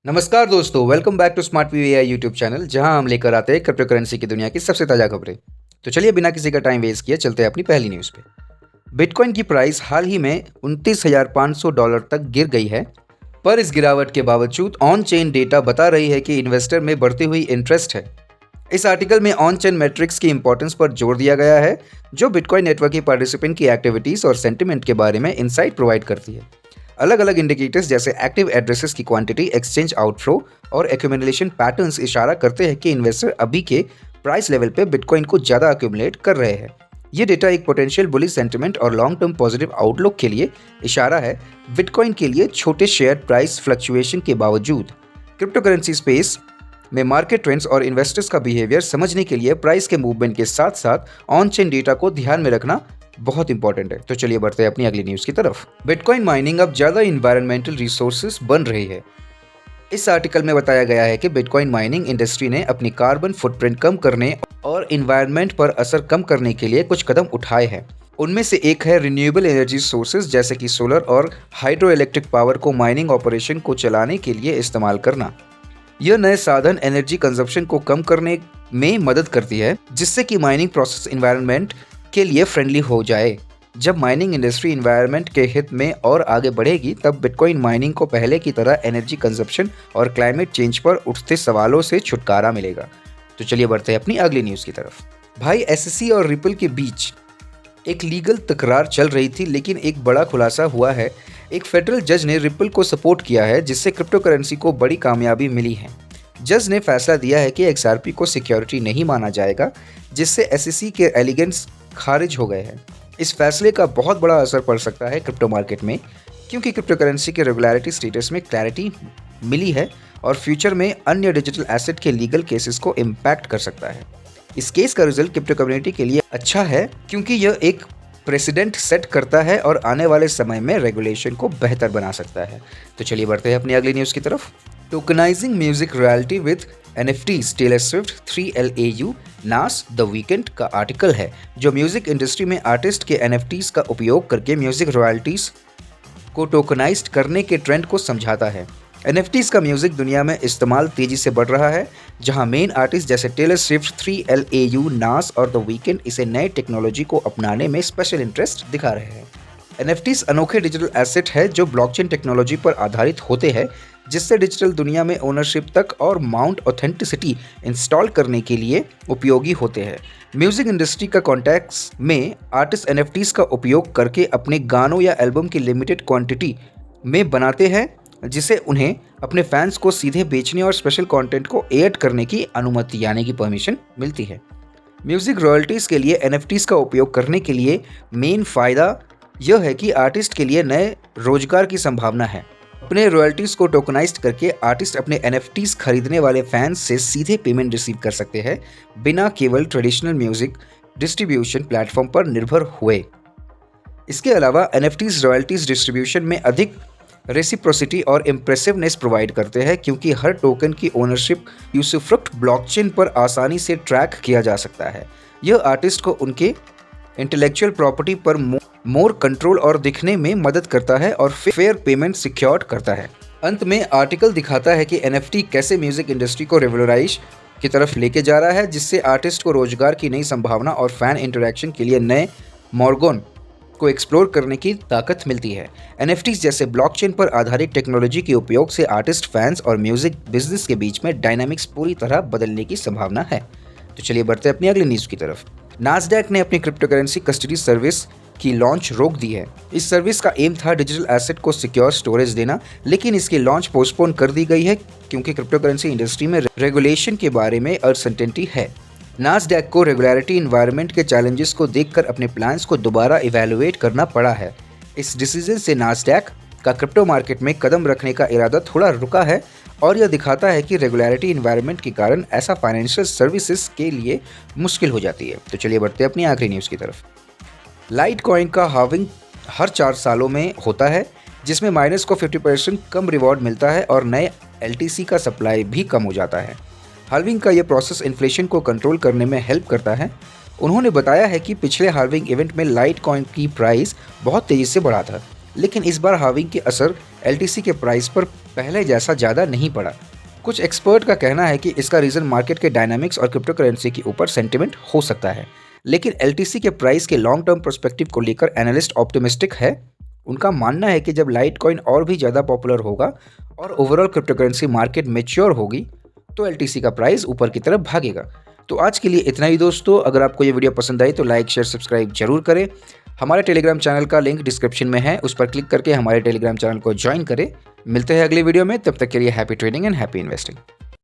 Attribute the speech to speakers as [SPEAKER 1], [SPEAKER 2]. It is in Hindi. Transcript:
[SPEAKER 1] नमस्कार दोस्तों, welcome back to smart V AI YouTube channel, जहां हम लेकर आते हैं क्रिप्टो करेंसी की दुनिया की सबसे ताज़ा खबरें। तो चलिए बिना किसी का टाइम वेस्ट किए चलते हैं अपनी पहली न्यूज़ पे। बिटकॉइन की प्राइस हाल ही में $29,500 तक गिर गई है, पर इस गिरावट के बावजूद ऑन चेन डेटा बता रही है कि इन्वेस्टर में बढ़ती हुई इंटरेस्ट है। इस आर्टिकल में ऑन चेन मैट्रिक्स की इंपॉर्टेंस पर जोर दिया गया है, जो बिटकॉइन नेटवर्क के पार्टिसिपेंट की एक्टिविटीज़ और सेंटिमेंट के बारे में इंसाइट प्रोवाइड करती है। अलग अलग इंडिकेटर्स जैसे एक्टिव एड्रेसेस की क्वांटिटी, एक्सचेंज आउटफ्लो और एक्यूमुलेशन पैटर्न्स इशारा करते हैं कि इन्वेस्टर अभी के प्राइस लेवल पे बिटकॉइन को ज़्यादा एक्यूमुलेट कर रहे हैं। ये डेटा एक पोटेंशियल बुलिश सेंटिमेंट और लॉन्ग टर्म पॉजिटिव आउटलुक के लिए इशारा है। बिटकॉइन के लिए छोटे शेयर प्राइस फ्लक्चुएशन के बावजूद क्रिप्टो करेंसी स्पेस में मार्केट ट्रेंड्स और इन्वेस्टर्स का बिहेवियर समझने के लिए प्राइस के मूवमेंट के साथ साथ ऑन चेन डेटा को ध्यान में रखना बहुत इंपॉर्टेंट है। तो चलिए बढ़ते हैं अपनी अगली न्यूज़ की तरफ। बिटकॉइन माइनिंग अब ज़्यादा इन्वायरमेंटल रिसोर्सेज बन रही है। इस आर्टिकल में बताया गया है कि बिटकॉइन माइनिंग इंडस्ट्री ने अपनी कार्बन फुटप्रिंट कम करने और इन्वायरमेंट पर असर कम करने के लिए कुछ कदम उठाए हैं। उनमें से एक है रिन्यूएबल एनर्जी सोर्सेज जैसे कि सोलर और हाइड्रो इलेक्ट्रिक पावर को माइनिंग ऑपरेशन को चलाने के लिए इस्तेमाल करना। यह नए साधन एनर्जी कंजप्शन को कम करने में मदद करती है, जिससे कि माइनिंग प्रोसेस इन्वायरमेंट के लिए फ्रेंडली हो जाए। जब माइनिंग इंडस्ट्री इन्वायरमेंट के हित में और आगे बढ़ेगी, तब बिटकॉइन माइनिंग को पहले की तरह एनर्जी कंजप्शन और क्लाइमेट चेंज पर उठते सवालों से छुटकारा मिलेगा। तो चलिए बढ़ते हैं अपनी अगली न्यूज़ की तरफ। भाई, एसईसी और रिपल के बीच एक लीगल तकरार चल रही थी, लेकिन एक बड़ा खुलासा हुआ है। एक फेडरल जज ने रिपल को सपोर्ट किया है, जिससे क्रिप्टो करेंसी को बड़ी कामयाबी मिली है। जज ने फैसला दिया है कि एक्सआरपी को सिक्योरिटी नहीं माना जाएगा, जिससे एसईसी के एलिगेंस खारिज हो गए हैं। इस फैसले का बहुत बड़ा असर पड़ सकता है क्रिप्टो मार्केट में, क्योंकि क्रिप्टो करेंसी के रेगुलरिटी स्टेटस में क्लैरिटी मिली है और फ्यूचर में अन्य डिजिटल एसेट के लीगल केसेस को इम्पैक्ट कर सकता है। इस केस का रिजल्ट क्रिप्टो कम्युनिटी के लिए अच्छा है, क्योंकि यह एक प्रेसिडेंट सेट करता है और आने वाले समय में रेगुलेशन को बेहतर बना सकता है। तो चलिए बढ़ते हैं अपनी अगली न्यूज़ की तरफ। Tokenising music royalty with NFTs, Taylor Swift 3LAU Nas The Weeknd का आर्टिकल है, जो म्यूजिक इंडस्ट्री में आर्टिस्ट के NFTs का उपयोग करके म्यूजिक रॉयल्टीज को टोकनाइज्ड करने के ट्रेंड को समझाता है। NFTs का म्यूजिक दुनिया में इस्तेमाल तेजी से बढ़ रहा है, जहां मेन आर्टिस्ट जैसे टेलर स्विफ्ट, 3LAU, नास और द वीकेंड इसे नए टेक्नोलॉजी को अपनाने में स्पेशल इंटरेस्ट दिखा रहे हैं। NFTs अनोखे डिजिटल एसेट है जो ब्लॉकचेन टेक्नोलॉजी पर आधारित होते हैं, जिससे डिजिटल दुनिया में ओनरशिप तक और माउंट ऑथेंटिसिटी इंस्टॉल करने के लिए उपयोगी होते हैं। म्यूजिक इंडस्ट्री का कॉन्टेक्स्ट में आर्टिस्ट NFTs का उपयोग करके अपने गानों या एल्बम की लिमिटेड क्वांटिटी में बनाते हैं, जिसे उन्हें अपने फैंस को सीधे बेचने और स्पेशल कंटेंट को ऐड करने की अनुमति यानी कि परमिशन मिलती है। म्यूजिक रॉयल्टीज़ के लिए NFTs का उपयोग करने के लिए मेन फ़ायदा यह है कि आर्टिस्ट के लिए नए रोजगार की संभावना है। अपने रॉयल्टीज़ को टोकनाइज्ड करके आर्टिस्ट अपने NFTs खरीदने वाले फैंस से सीधे पेमेंट रिसीव कर सकते हैं, बिना केवल ट्रेडिशनल म्यूजिक डिस्ट्रीब्यूशन प्लेटफॉर्म पर निर्भर हुए। इसके अलावा NFTs रॉयल्टीज़ डिस्ट्रीब्यूशन में अधिक रेसिप्रोसिटी और इम्प्रेसिवनेस प्रोवाइड करते हैं, क्योंकि हर टोकन की ओनरशिप यूसुफ्रुक्ट ब्लॉकचेन पर आसानी से ट्रैक किया जा सकता है। यह आर्टिस्ट को उनके इंटेलेक्चुअल प्रॉपर्टी पर मोर कंट्रोल और दिखने में मदद करता है और फेयर पेमेंट सिक्योर करता है। अंत में आर्टिकल दिखाता है कि NFT कैसे म्यूजिक इंडस्ट्री को रेवोल्यूराइज की तरफ लेके जा रहा है, जिससे आर्टिस्ट को रोजगार की नई संभावना और फैन इंटरेक्शन के लिए नए मॉर्गन को एक्सप्लोर करने की ताकत मिलती है। NFTs जैसे ब्लॉकचेन पर आधारित टेक्नोलॉजी के उपयोग से आर्टिस्ट, फैंस और म्यूजिक बिजनेस के बीच में डायनामिक्स पूरी तरह बदलने की संभावना है। तो चलिए बढ़ते हैं अपनी अगली न्यूज़ की तरफ। नास्डैक ने अपनी क्रिप्टो करेंसी कस्टडी सर्विस की लॉन्च रोक दी है। इस सर्विस का एम था डिजिटल एसेट को सिक्योर स्टोरेज देना, लेकिन इसकी लॉन्च पोस्टपोन कर दी गई है, क्योंकि क्रिप्टो करेंसी इंडस्ट्री में रेगुलेशन के बारे में अनसर्टेनिटी है। नास्डैक को रेगुलेटरी इन्वायरमेंट के चैलेंजेस को देखकर अपने प्लान्स को दोबारा इवैल्यूएट करना पड़ा है। इस डिसीजन से नास्डैक का क्रिप्टो मार्केट में कदम रखने का इरादा थोड़ा रुका है, और यह दिखाता है कि रेगुलेटरी इन्वायरमेंट के कारण ऐसा फाइनेंशियल सर्विसेज के लिए मुश्किल हो जाती है। तो चलिए बढ़ते हैं अपनी आखिरी न्यूज़ की तरफ। लाइट कॉइन का हार्विंग हर 4 सालों में होता है, जिसमें माइनर्स को 50% कम रिवॉर्ड मिलता है और नए LTC का सप्लाई भी कम हो जाता है। हार्विंग का यह प्रोसेस इन्फ्लेशन को कंट्रोल करने में हेल्प करता है। उन्होंने बताया है कि पिछले हार्विंग इवेंट में लाइट कॉइन की प्राइस बहुत तेज़ी से बढ़ा था, लेकिन इस बार हार्विंग के असर LTC के प्राइस पर पहले जैसा ज़्यादा नहीं पड़ा। कुछ एक्सपर्ट का कहना है कि इसका रीज़न मार्केट के डायनामिक्स और क्रिप्टो करेंसी के ऊपर सेंटिमेंट हो सकता है, लेकिन LTC के प्राइस के लॉन्ग टर्म पर्सपेक्टिव को लेकर एनालिस्ट ऑप्टिमिस्टिक है। उनका मानना है कि जब लाइटकॉइन और भी ज़्यादा पॉपुलर होगा और overall crypto currency market mature होगी तो LTC का प्राइस ऊपर की तरफ भागेगा। तो आज के लिए इतना ही दोस्तों। अगर आपको ये वीडियो पसंद आई तो लाइक शेयर सब्सक्राइब जरूर करें। हमारे टेलीग्राम चैनल का लिंक डिस्क्रिप्शन में है, उस पर क्लिक करके हमारे टेलीग्राम चैनल को ज्वाइन करें। मिलते हैं अगली वीडियो में, तब तक के लिए happy trading and happy investing.